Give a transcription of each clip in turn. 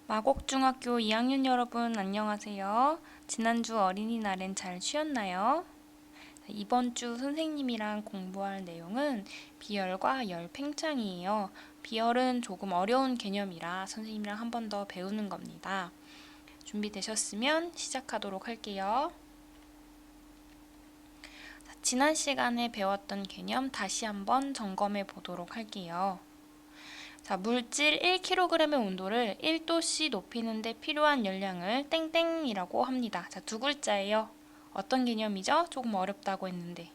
마곡중학교 2학년 여러분 안녕하세요. 지난주 어린이날엔 잘 쉬었나요? 이번 주 선생님이랑 공부할 내용은 비열과 열 팽창이에요. 비열은 조금 어려운 개념이라 선생님이랑 한 번 더 배우는 겁니다. 준비되셨으면 시작하도록 할게요. 지난 시간에 배웠던 개념 다시 한번 점검해 보도록 할게요. 자, 물질 1kg의 온도를 1도씨 높이는 데 필요한 열량을 땡땡이라고 합니다. 자, 두 글자예요. 어떤 개념이죠? 조금 어렵다고 했는데.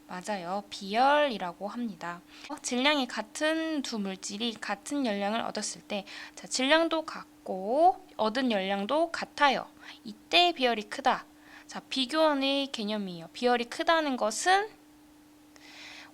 맞아요. 비열이라고 합니다. 질량이 같은 두 물질이 같은 열량을 얻었을 때, 자, 질량도 같고 얻은 열량도 같아요. 이때 비열이 크다. 자, 비교원의 개념이에요. 비열이 크다는 것은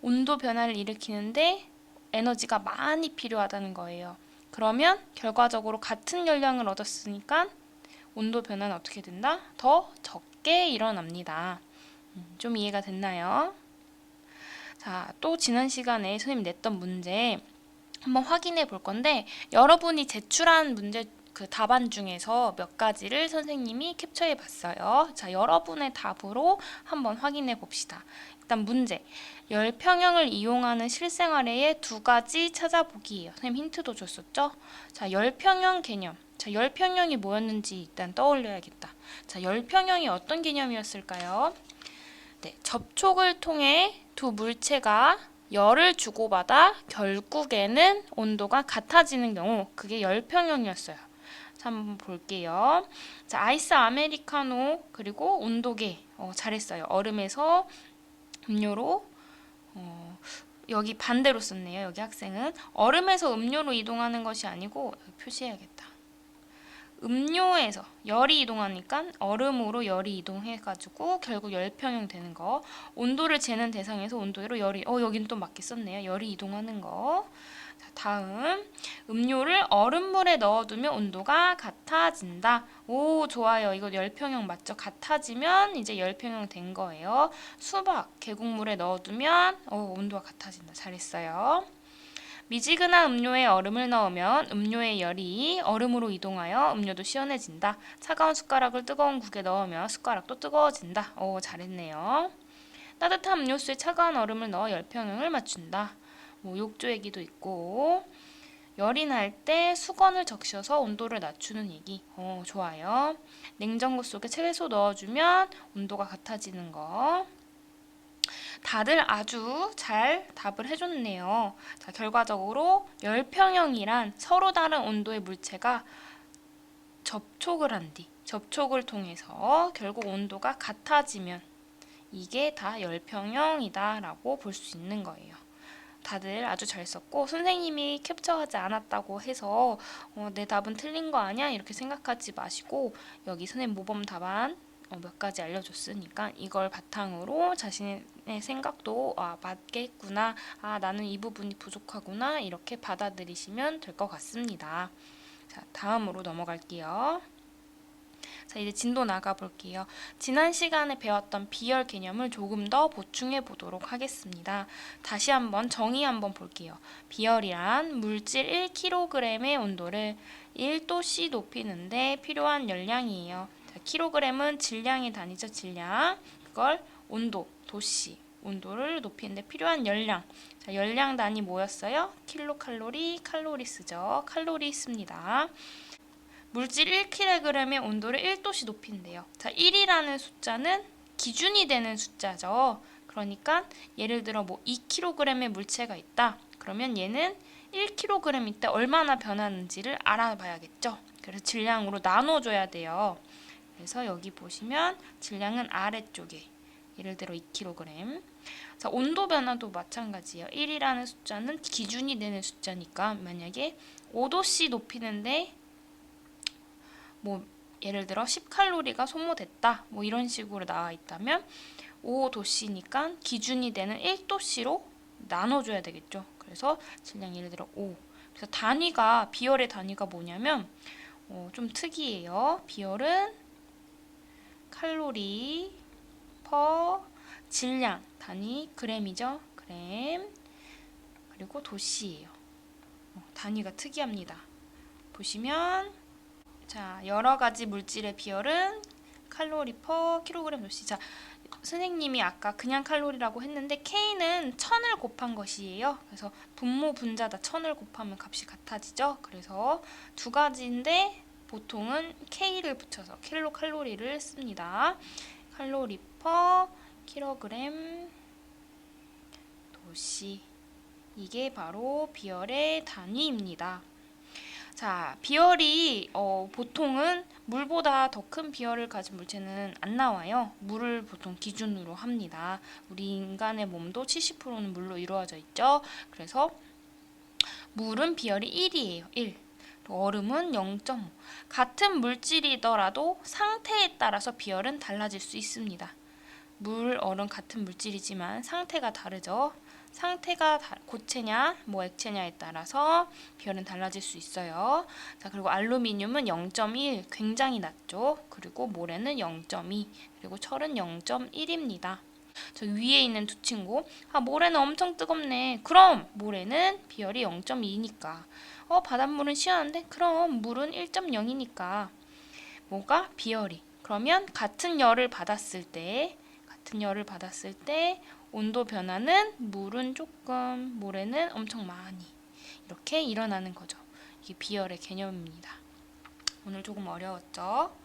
온도 변화를 일으키는데 에너지가 많이 필요하다는 거예요. 그러면 결과적으로 같은 열량을 얻었으니까 온도 변화는 어떻게 된다? 더 적게 일어납니다. 좀 이해가 됐나요? 자, 또 지난 시간에 선생님이 냈던 문제 한번 확인해 볼 건데 여러분이 제출한 문제 그 답안 중에서 몇 가지를 선생님이 캡처해 봤어요. 자, 여러분의 답으로 한번 확인해 봅시다. 일단 문제. 열평형을 이용하는 실생활의 두 가지 찾아보기예요. 선생님 힌트도 줬었죠? 자, 열평형 개념. 자, 열평형이 뭐였는지 일단 떠올려야겠다. 자, 열평형이 어떤 개념이었을까요? 네, 접촉을 통해 두 물체가 열을 주고받아 결국에는 온도가 같아지는 경우 그게 열평형이었어요. 자, 한번 볼게요. 자, 아이스 아메리카노 그리고 온도계 잘했어요. 얼음에서 음료로 여기 반대로 썼네요. 여기 학생은 얼음에서 음료로 이동하는 것이 아니고 표시해야겠다. 음료에서 열이 이동하니까 얼음으로 열이 이동해가지고 결국 열평형 되는 거. 온도를 재는 대상에서 온도로 열이 여긴 또 맞게 썼네요. 열이 이동하는 거. 자, 다음 음료를 얼음물에 넣어두면 온도가 같아진다. 오, 좋아요. 이거 열평형 맞죠? 같아지면 이제 열평형 된 거예요. 수박 계곡물에 넣어두면 온도가 같아진다. 잘했어요. 미지근한 음료에 얼음을 넣으면 음료의 열이 얼음으로 이동하여 음료도 시원해진다. 차가운 숟가락을 뜨거운 국에 넣으면 숟가락도 뜨거워진다. 오, 잘했네요. 따뜻한 음료수에 차가운 얼음을 넣어 열평형을 맞춘다. 뭐 욕조 얘기도 있고 열이 날 때 수건을 적셔서 온도를 낮추는 얘기. 좋아요. 냉장고 속에 채소 넣어주면 온도가 같아지는 거. 다들 아주 잘 답을 해줬네요. 자, 결과적으로 열평형이란 서로 다른 온도의 물체가 접촉을 한 뒤, 접촉을 통해서 결국 온도가 같아지면 이게 다 열평형이다 라고 볼 수 있는 거예요. 다들 아주 잘 썼고 선생님이 캡처하지 않았다고 해서 내 답은 틀린 거 아니야? 이렇게 생각하지 마시고 여기 선생님 모범 답안 몇 가지 알려줬으니까 이걸 바탕으로 자신의 생각도 맞겠구나, 나는 이 부분이 부족하구나 이렇게 받아들이시면 될 것 같습니다. 자, 다음으로 넘어갈게요. 자, 이제 진도 나가 볼게요. 지난 시간에 배웠던 비열 개념을 조금 더 보충해 보도록 하겠습니다. 다시 한번 정의 한번 볼게요. 비열이란 물질 1kg의 온도를 1도씨 높이는데 필요한 열량이에요. 자, 킬로그램은 질량의 단위죠, 질량. 그걸 온도, 도씨, 온도를 높이는데 필요한 열량. 자, 열량 단위 뭐였어요? 킬로칼로리, 칼로리 쓰죠. 칼로리 씁니다. 물질 1kg의 온도를 1도씨 높인대요. 자, 1이라는 숫자는 기준이 되는 숫자죠. 그러니까 예를 들어 뭐 2kg의 물체가 있다. 그러면 얘는 1kg일 때 얼마나 변하는지를 알아봐야겠죠. 그래서 질량으로 나눠줘야 돼요. 그래서 여기 보시면 질량은 아래쪽에 예를 들어 2kg. 자, 온도 변화도 마찬가지예요. 1이라는 숫자는 기준이 되는 숫자니까 만약에 5도씨 높이는데 뭐 예를 들어 10칼로리가 소모됐다. 뭐 이런 식으로 나와 있다면 5도씨니까 기준이 되는 1도씨로 나눠줘야 되겠죠. 그래서 질량 예를 들어 5. 그래서 단위가 비열의 단위가 뭐냐면 좀 특이해요. 비열은 칼로리 퍼 질량 단위 그램이죠. 그램. 그리고 도씨예요. 단위가 특이합니다. 보시면 자, 여러 가지 물질의 비열은 칼로리 퍼 킬로그램 도시. 자, 선생님이 아까 그냥 칼로리라고 했는데 K는 1000을 곱한 것이에요. 그래서 분모 분자다 1000을 곱하면 값이 같아지죠. 그래서 두 가지인데 보통은 K를 붙여서 킬로칼로리를 씁니다. 칼로리 퍼 킬로그램 도시. 이게 바로 비열의 단위입니다. 자, 비열이 보통은 물보다 더 큰 비열을 가진 물체는 안 나와요. 물을 보통 기준으로 합니다. 우리 인간의 몸도 70%는 물로 이루어져 있죠. 그래서 물은 비열이 1이에요. 1. 얼음은 0.5. 같은 물질이더라도 상태에 따라서 비열은 달라질 수 있습니다. 물, 얼음 같은 물질이지만 상태가 다르죠. 상태가 고체냐, 뭐 액체냐에 따라서 비열은 달라질 수 있어요. 자, 그리고 알루미늄은 0.1, 굉장히 낮죠. 그리고 모래는 0.2, 그리고 철은 0.1입니다. 저 위에 있는 두 친구, 모래는 엄청 뜨겁네. 그럼 모래는 비열이 0.2니까. 바닷물은 시원한데? 그럼 물은 1.0이니까. 뭐가? 비열이. 그러면 같은 열을 받았을 때 온도 변화는 물은 조금, 모래는 엄청 많이 이렇게 일어나는 거죠. 이게 비열의 개념입니다. 오늘 조금 어려웠죠?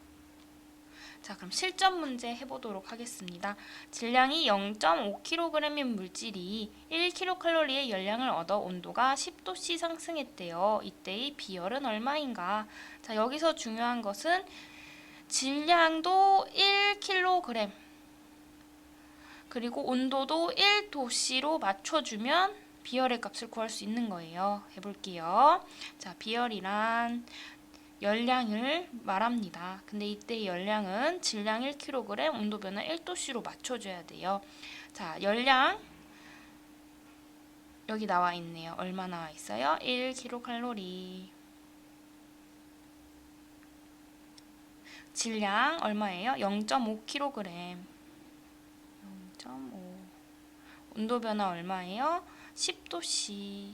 자, 그럼 실전 문제 해보도록 하겠습니다. 질량이 0.5kg인 물질이 1kcal의 열량을 얻어 온도가 10도씨 상승했대요. 이때의 비열은 얼마인가? 자, 여기서 중요한 것은 질량도 1kg, 그리고 온도도 1도씨로 맞춰주면 비열의 값을 구할 수 있는 거예요. 해볼게요. 자, 비열이란 열량을 말합니다. 근데 이때 열량은 질량 1kg, 온도 변화 1도씨로 맞춰줘야 돼요. 자, 열량 여기 나와 있네요. 얼마 나와 있어요? 1kcal. 질량 얼마예요? 0.5kg. 0.5. 온도 변화 얼마예요? 10도씨.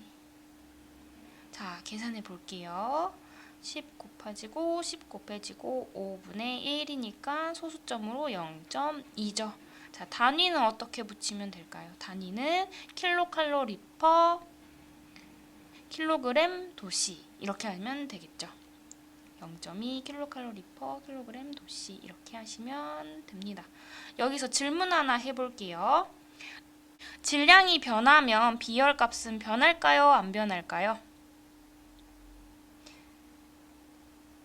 자, 계산해 볼게요. 10 곱해지고 10 곱해지고 5분의 1이니까 소수점으로 0.2죠. 자, 단위는 어떻게 붙이면 될까요? 단위는 킬로칼로리 퍼 킬로그램 도시 이렇게 하면 되겠죠. 0.2 킬로칼로리 퍼 킬로그램 도시 이렇게 하시면 됩니다. 여기서 질문 하나 해볼게요. 질량이 변하면 비열 값은 변할까요? 안 변할까요?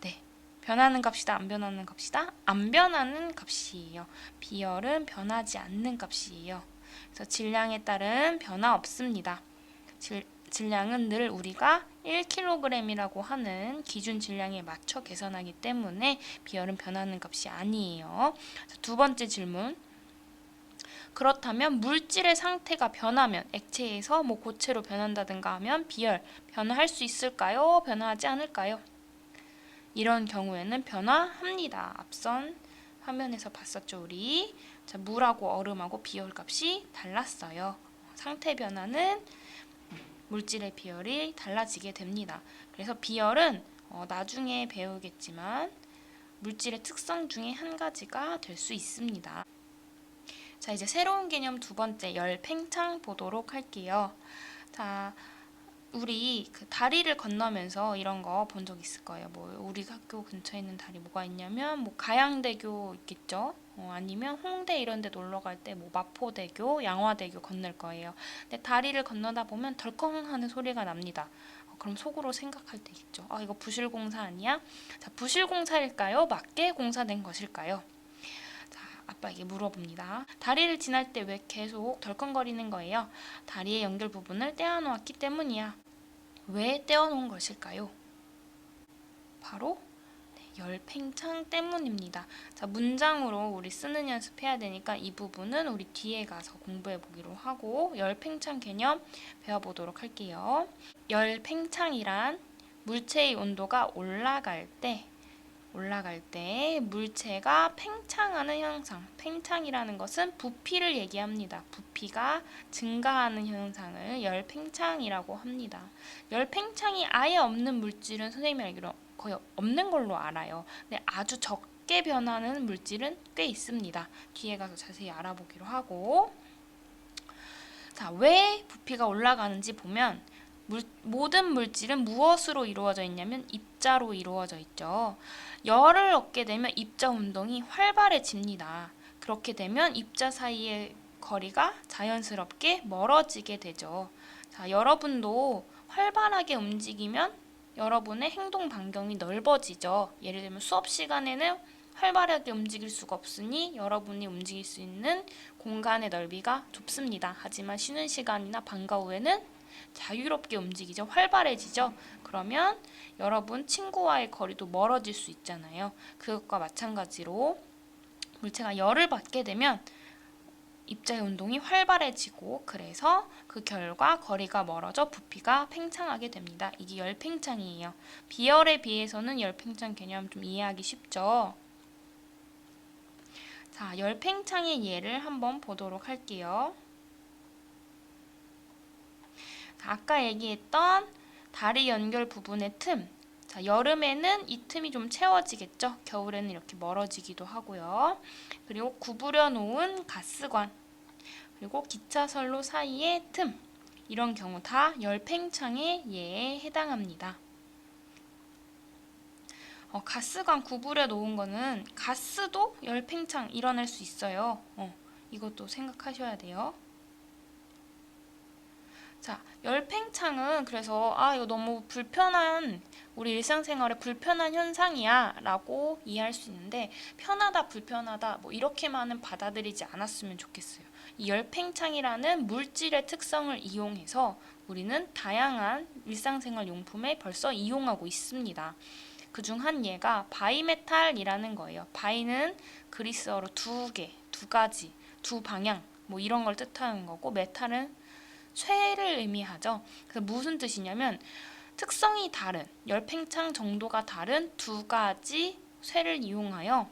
네, 변하는 값이다, 안 변하는 값이다? 안 변하는 값이에요. 비열은 변하지 않는 값이에요. 그래서 질량에 따른 변화 없습니다. 질량은 늘 우리가 1kg이라고 하는 기준 질량에 맞춰 계산하기 때문에 비열은 변하는 값이 아니에요. 자, 두 번째 질문. 그렇다면 물질의 상태가 변하면 액체에서 뭐 고체로 변한다든가 하면 비열 변화할 수 있을까요? 변화하지 않을까요? 이런 경우에는 변화합니다. 앞선 화면에서 봤었죠, 우리. 자, 물하고 얼음하고 비열 값이 달랐어요. 상태 변화는 물질의 비열이 달라지게 됩니다. 그래서 비열은 나중에 배우겠지만 물질의 특성 중에 한 가지가 될 수 있습니다. 자, 이제 새로운 개념 두 번째, 열 팽창 보도록 할게요. 자, 우리 그 다리를 건너면서 이런 거 본 적 있을 거예요. 뭐 우리 학교 근처에 있는 다리 뭐가 있냐면 뭐 가양대교 있겠죠. 아니면 홍대 이런 데 놀러 갈 때 뭐 마포대교, 양화대교 건널 거예요. 근데 다리를 건너다 보면 덜컹 하는 소리가 납니다. 그럼 속으로 생각할 때 있죠. 이거 부실공사 아니야? 자, 부실공사일까요? 맞게 공사된 것일까요? 자, 아빠에게 물어봅니다. 다리를 지날 때 왜 계속 덜컹거리는 거예요? 다리의 연결 부분을 떼어놓았기 때문이야. 왜 떼어놓은 것일까요? 바로 열 팽창 때문입니다. 자, 문장으로 우리 쓰는 연습해야 되니까 이 부분은 우리 뒤에 가서 공부해 보기로 하고 열 팽창 개념 배워보도록 할게요. 열 팽창이란 물체의 온도가 올라갈 때 물체가 팽창하는 현상. 팽창이라는 것은 부피를 얘기합니다. 부피가 증가하는 현상을 열 팽창이라고 합니다. 열 팽창이 아예 없는 물질은 선생님이 알기로 거의 없는 걸로 알아요. 근데 아주 적게 변하는 물질은 꽤 있습니다. 뒤에 가서 자세히 알아보기로 하고. 자, 왜 부피가 올라가는지 보면 모든 물질은 무엇으로 이루어져 있냐면 입자로 이루어져 있죠. 열을 얻게 되면 입자 운동이 활발해집니다. 그렇게 되면 입자 사이의 거리가 자연스럽게 멀어지게 되죠. 자, 여러분도 활발하게 움직이면 여러분의 행동 반경이 넓어지죠. 예를 들면 수업 시간에는 활발하게 움직일 수가 없으니 여러분이 움직일 수 있는 공간의 넓이가 좁습니다. 하지만 쉬는 시간이나 방과 후에는 자유롭게 움직이죠. 활발해지죠. 그러면 여러분 친구와의 거리도 멀어질 수 있잖아요. 그것과 마찬가지로 물체가 열을 받게 되면 입자의 운동이 활발해지고 그래서 그 결과 거리가 멀어져 부피가 팽창하게 됩니다. 이게 열팽창이에요. 비열에 비해서는 열팽창 개념 좀 이해하기 쉽죠. 자, 열팽창의 예를 한번 보도록 할게요. 아까 얘기했던 다리 연결 부분의 틈. 자, 여름에는 이 틈이 좀 채워지겠죠. 겨울에는 이렇게 멀어지기도 하고요. 그리고 구부려 놓은 가스관. 그리고 기차선로 사이의 틈. 이런 경우 다 열팽창의 예에 해당합니다. 가스관 구부려 놓은 거는 가스도 열팽창 일어날 수 있어요. 이것도 생각하셔야 돼요. 자, 열팽창은 그래서 이거 너무 불편한 우리 일상생활에 불편한 현상이야 라고 이해할 수 있는데 편하다 불편하다 뭐 이렇게만은 받아들이지 않았으면 좋겠어요. 이 열팽창이라는 물질의 특성을 이용해서 우리는 다양한 일상생활 용품에 벌써 이용하고 있습니다. 그중 한 예가 바이메탈이라는 거예요. 바이는 그리스어로 두 개, 두 가지, 두 방향 뭐 이런 걸 뜻하는 거고 메탈은 쇠를 의미하죠. 그래서 무슨 뜻이냐면 특성이 다른, 열팽창 정도가 다른 두 가지 쇠를 이용하여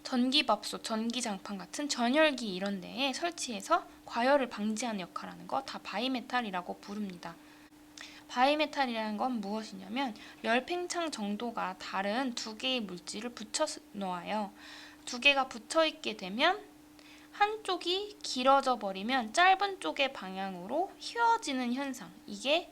전기밥솥, 전기장판 같은 전열기 이런 데에 설치해서 과열을 방지하는 역할을 하는 거 다 바이메탈이라고 부릅니다. 바이메탈이라는 건 무엇이냐면 열팽창 정도가 다른 두 개의 물질을 붙여 놓아요. 두 개가 붙어 있게 되면 한쪽이 길어져 버리면 짧은 쪽의 방향으로 휘어지는 현상. 이게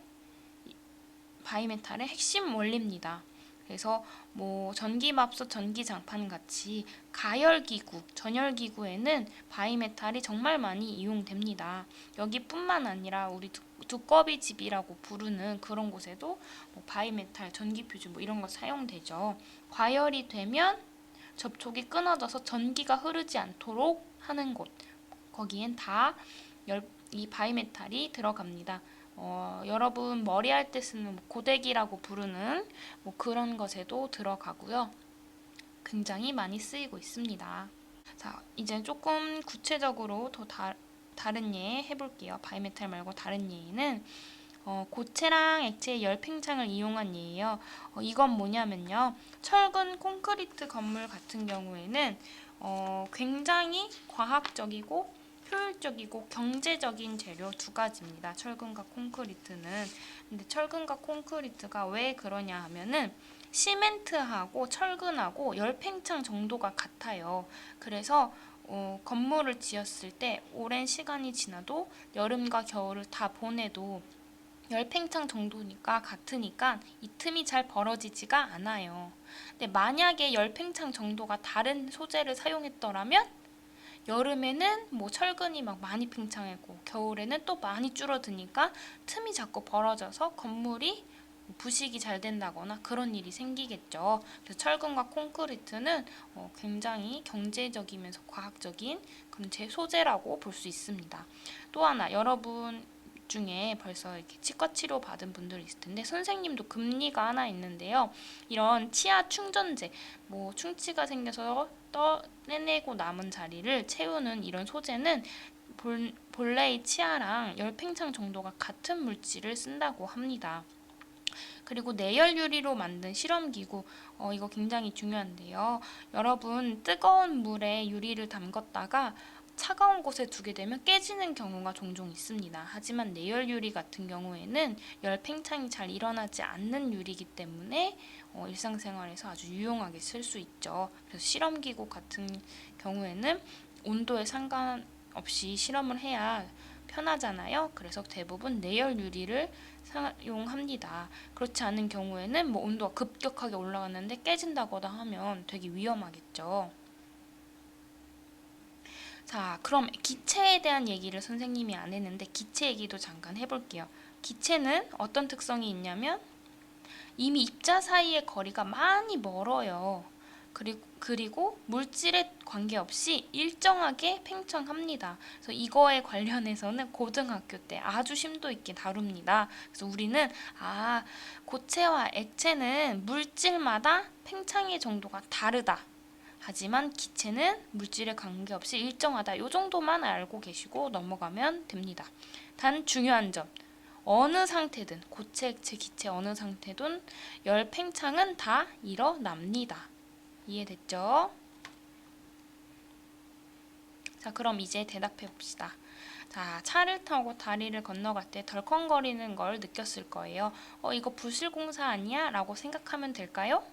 바이메탈의 핵심 원리입니다. 그래서 뭐 전기밥솥, 전기장판 같이 가열기구, 전열기구에는 바이메탈이 정말 많이 이용됩니다. 여기뿐만 아니라 우리 두꺼비집이라고 부르는 그런 곳에도 뭐 바이메탈, 전기퓨즈 뭐 이런 거 사용되죠. 과열이 되면 접촉이 끊어져서 전기가 흐르지 않도록 하는 곳, 거기엔 다 이 바이메탈이 들어갑니다. 여러분 머리할 때 쓰는 고데기라고 부르는 뭐 그런 것에도 들어가고요. 굉장히 많이 쓰이고 있습니다. 자, 이제 조금 구체적으로 더 다른 예 해볼게요. 바이메탈 말고 다른 예는 고체랑 액체의 열팽창을 이용한 예예요. 이건 뭐냐면요. 철근 콘크리트 건물 같은 경우에는 굉장히 과학적이고 효율적이고 경제적인 재료 두 가지입니다. 철근과 콘크리트는. 근데 철근과 콘크리트가 왜 그러냐 하면은 시멘트하고 철근하고 열팽창 정도가 같아요. 그래서 건물을 지었을 때 오랜 시간이 지나도 여름과 겨울을 다 보내도 열팽창 정도니까 같으니까 이 틈이 잘 벌어지지가 않아요. 근데 만약에 열팽창 정도가 다른 소재를 사용했더라면 여름에는 뭐 철근이 막 많이 팽창하고 겨울에는 또 많이 줄어드니까 틈이 자꾸 벌어져서 건물이 부식이 잘 된다거나 그런 일이 생기겠죠. 그래서 철근과 콘크리트는 굉장히 경제적이면서 과학적인 그런 소재라고 볼 수 있습니다. 또 하나 여러분 중에 벌써 이렇게 치과 치료 받은 분들이 있을 텐데 선생님도 금리가 하나 있는데요. 이런 치아 충전재, 뭐 충치가 생겨서 떠내고 남은 자리를 채우는 이런 소재는 본래의 치아랑 열팽창 정도가 같은 물질을 쓴다고 합니다. 그리고 내열 유리로 만든 실험기구, 이거 굉장히 중요한데요. 여러분 뜨거운 물에 유리를 담궜다가 차가운 곳에 두게 되면 깨지는 경우가 종종 있습니다. 하지만 내열 유리 같은 경우에는 열 팽창이 잘 일어나지 않는 유리이기 때문에 일상생활에서 아주 유용하게 쓸 수 있죠. 그래서 실험기구 같은 경우에는 온도에 상관없이 실험을 해야 편하잖아요. 그래서 대부분 내열 유리를 사용합니다. 그렇지 않은 경우에는 온도가 급격하게 올라갔는데 깨진다거나 하면 되게 위험하겠죠. 자, 그럼 기체에 대한 얘기를 선생님이 안 했는데 기체 얘기도 잠깐 해볼게요. 기체는 어떤 특성이 있냐면 이미 입자 사이의 거리가 많이 멀어요. 그리고 물질에 관계없이 일정하게 팽창합니다. 그래서 이거에 관련해서는 고등학교 때 아주 심도 있게 다룹니다. 그래서 우리는 고체와 액체는 물질마다 팽창의 정도가 다르다. 하지만 기체는 물질에 관계없이 일정하다. 이 정도만 알고 계시고 넘어가면 됩니다. 단 중요한 점. 어느 상태든 고체, 액체, 기체 어느 상태든 열 팽창은 다 일어납니다. 이해됐죠? 자, 그럼 이제 대답해 봅시다. 자, 차를 타고 다리를 건너갈 때 덜컹거리는 걸 느꼈을 거예요. 이거 부실공사 아니야? 라고 생각하면 될까요?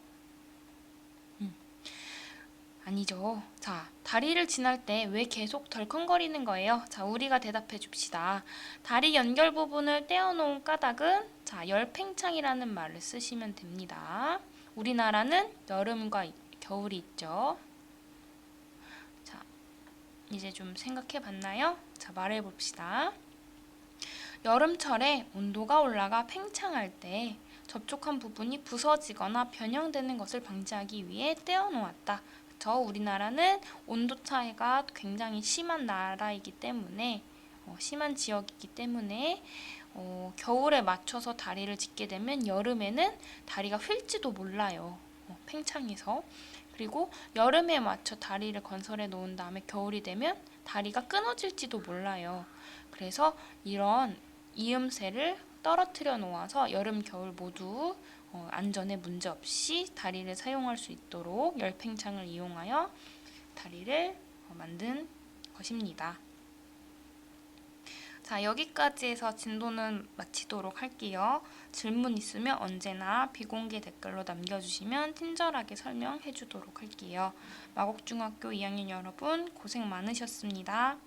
아니죠. 자, 다리를 지날 때 왜 계속 덜컹거리는 거예요? 자, 우리가 대답해 줍시다. 다리 연결 부분을 떼어놓은 까닭은 열팽창이라는 말을 쓰시면 됩니다. 우리나라는 여름과 겨울이 있죠. 자, 이제 좀 생각해 봤나요? 자, 말해 봅시다. 여름철에 온도가 올라가 팽창할 때 접촉한 부분이 부서지거나 변형되는 것을 방지하기 위해 떼어놓았다. 우리나라는 온도 차이가 굉장히 심한 나라이기 때문에 심한 지역이기 때문에 겨울에 맞춰서 다리를 짚게 되면 여름에는 다리가 휠지도 몰라요. 팽창해서. 그리고 여름에 맞춰 다리를 건설해 놓은 다음에 겨울이 되면 다리가 끊어질지도 몰라요. 그래서 이런 이음새를 떨어뜨려 놓아서 여름, 겨울 모두 안전에 문제없이 다리를 사용할 수 있도록 열팽창을 이용하여 다리를 만든 것입니다. 자, 여기까지 해서 진도는 마치도록 할게요. 질문 있으면 언제나 비공개 댓글로 남겨주시면 친절하게 설명해 주도록 할게요. 마곡중학교 2학년 여러분 고생 많으셨습니다.